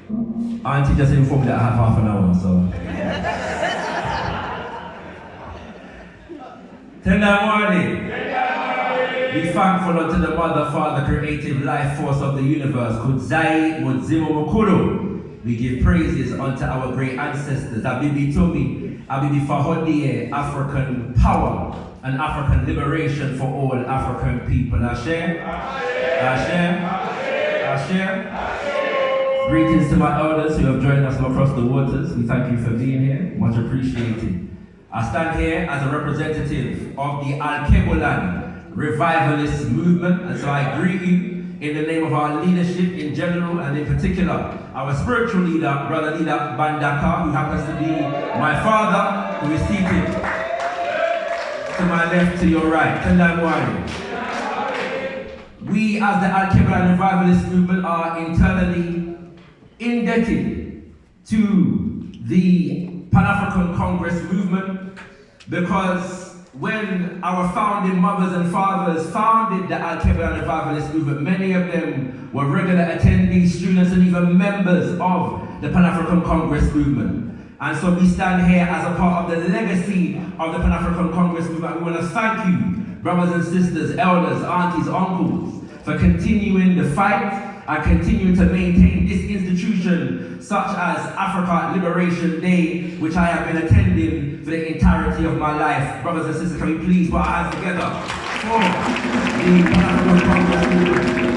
Auntie just informed me that I have half an hour, so. Tender morning. Be thankful unto the Mother, Father, creative life force of the universe. Kudzai Mudzimu Mukuru. We give praises unto our great ancestors. Abibi Tumi, Abibi Fahodie, African power and African liberation for all African people. Ashe? Ashe? Ashe? Greetings to my elders who have joined us from across the waters. We thank you for being here. Much appreciated. I stand here as a representative of the Alkebulan revivalist movement, and so I greet you in the name of our leadership in general, and in particular, our spiritual leader, Brother Leader Bandaka, who happens to be my father, who is seated to my left, to your right. We, as the Alkebulan revivalist movement, are internally indebted to the Pan-African Congress movement, because when our founding mothers and fathers founded the Alkebulan revivalist movement, many of them were regular attendees, students, and even members of the Pan-African Congress movement. And so we stand here as a part of the legacy of the Pan-African Congress movement. We want to thank you, brothers and sisters, elders, aunties, uncles, for continuing the fight and continuing to maintain this institution, such as Africa Liberation Day, which I have been attending for the entirety of my life. Brothers and sisters, can we please put our hands together for the Pan-African Congress movement.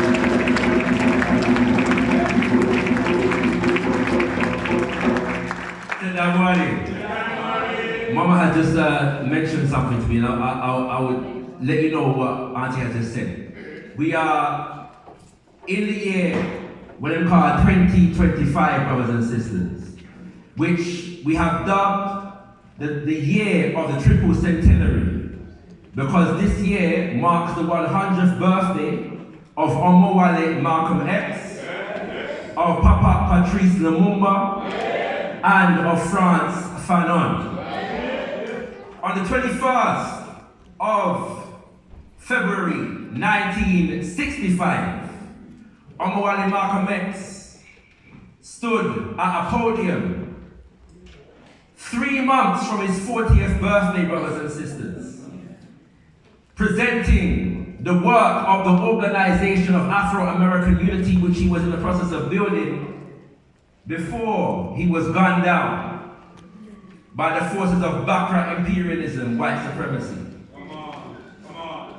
Good morning. Mama had just mentioned something to me, and I would let you know what Auntie had just said. We are in the year, what we call 2025, brothers and sisters, which we have dubbed the year of the triple centenary, because this year marks the 100th birthday of Omowale Malcolm X, of Papa Patrice Lumumba, and of Frantz Fanon. On the 21st of February 1965, Omowale Malcolm X stood at a podium 3 months from his 40th birthday, brothers and sisters, presenting the work of the Organization of Afro-American Unity, which he was in the process of building before he was gunned down by the forces of Bakra imperialism, white supremacy.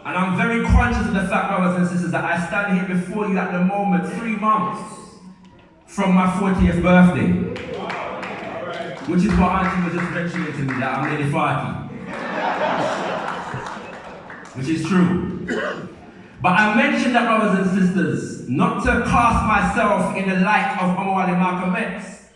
And I'm very conscious of the fact, brothers and sisters, that I stand here before you at the moment, 3 months from my 40th birthday. Which is what Auntie was just mentioning to me, that I'm nearly 40. Which is true. But I mentioned that, brothers and sisters, not to cast myself in the light of Omowale Malcolm X,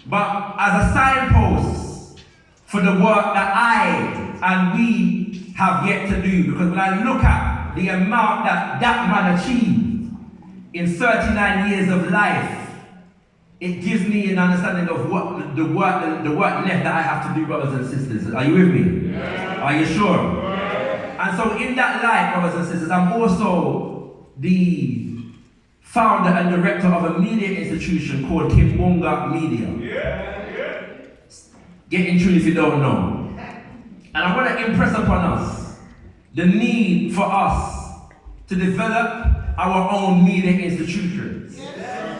but as a signpost for the work that I and we have yet to do. Because when I look at the amount that that man achieved in 39 years of life, it gives me an understanding of what the work left that I have to do, brothers and sisters. Are you with me? Yeah. Are you sure? Yeah. And so in that light, brothers and sisters, I'm also the founder and director of a media institution called Kimbunga Media. Yeah. Get in tune if you don't know. And I want to impress upon us the need for us to develop our own media institutions.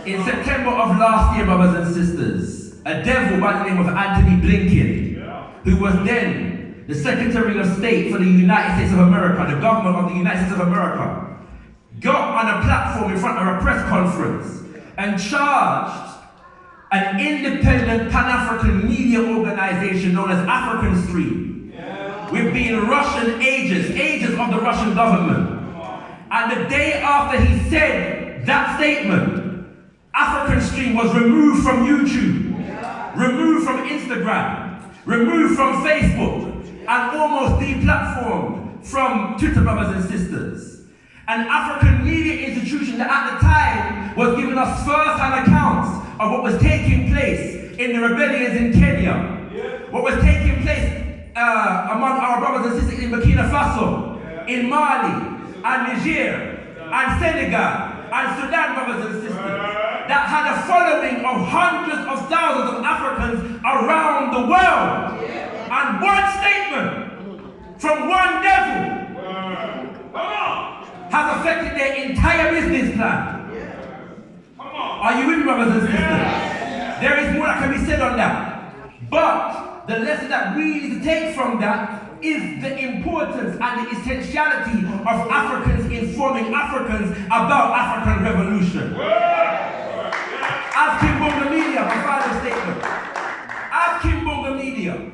In September of last year, brothers and sisters, a devil by the name of Anthony Blinken, who was then the Secretary of State for the United States of America, the government of the United States of America, got on a platform in front of a press conference and charged an independent Pan-African media organization known as African Stream with being Russian agents of the Russian government. And the day after he said that statement, African Stream was removed from YouTube, removed from Instagram, removed from Facebook, and almost deplatformed from Twitter, brothers and sisters. An African media institution that at the time was giving us first-hand accounts of what was taking place in the rebellions in Kenya, what was taking place among our brothers and sisters in Burkina Faso, in Mali, and Niger, and Senegal, and Sudan, brothers and sisters, that had a has following of hundreds of thousands of Africans around the world. And one statement from one devil has affected their entire business plan. Are you with me, brothers and sisters? There is more that can be said on that. But the lesson that we need to take from that is the importance and the essentiality of Africans informing Africans about African revolution. As Kimbunga Media, my final statement. As Kimbunga Media,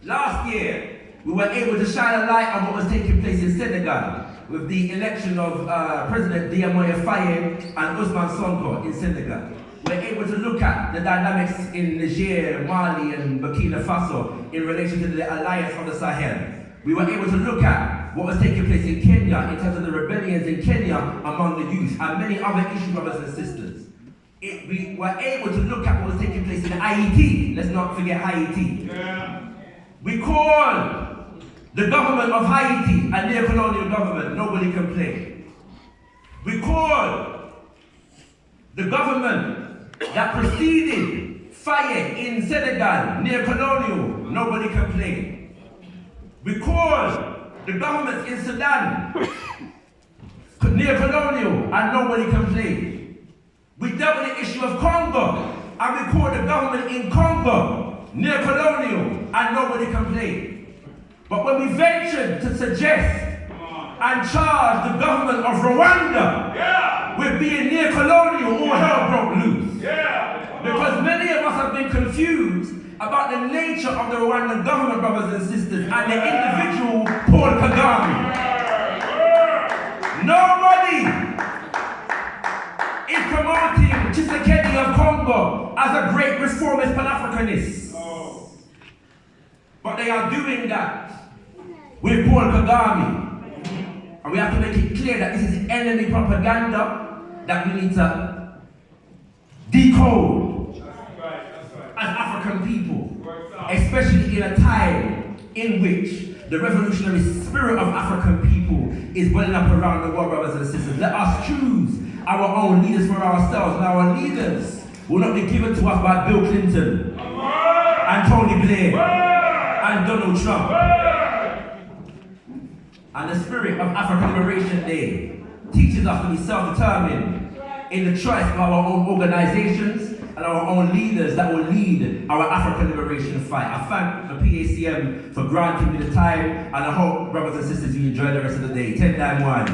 last year we were able to shine a light on what was taking place in Senegal with the election of President Diomaye Faye and Ousmane Sonko in Senegal. We're able to look at the dynamics in Niger, Mali, and Burkina Faso in relation to the alliance of the Sahel. We were able to look at what was taking place in Kenya in terms of the rebellions in Kenya among the youth and many other issues, brothers and sisters. We were able to look at what was taking place in Haiti. Let's not forget Haiti. We call the government of Haiti a neo-colonial government. Nobody complained. We call the government that preceded Faye in Senegal neo-colonial. Nobody complained. We call the governments in Sudan neo-colonial and nobody complained. We dealt with the issue of Congo and we called the government in Congo neo-colonial and nobody complained. But when we ventured to suggest and charge the government of Rwanda with being neo-colonial, all hell broke loose. Because many of us have been confused about the nature of the Rwandan government, brothers and sisters, and the individual Paul Kagame. Nobody is promoting Tshisekedi of Congo as a great reformist Pan-Africanist. But they are doing that with Paul Kagame. And we have to make it clear that this is enemy propaganda that we need to decode as African people, especially in a time in which the revolutionary spirit of African people is welling up around the world, brothers and sisters. Let us choose our own leaders for ourselves, and our leaders will not be given to us by Bill Clinton and Tony Blair and Donald Trump. And the spirit of African Liberation Day teaches us to be self-determined in the choice of our own organizations and our own leaders that will lead our African liberation fight. I thank the PACM for granting me the time, and I hope, brothers and sisters, you enjoy the rest of the day. 10-9-1.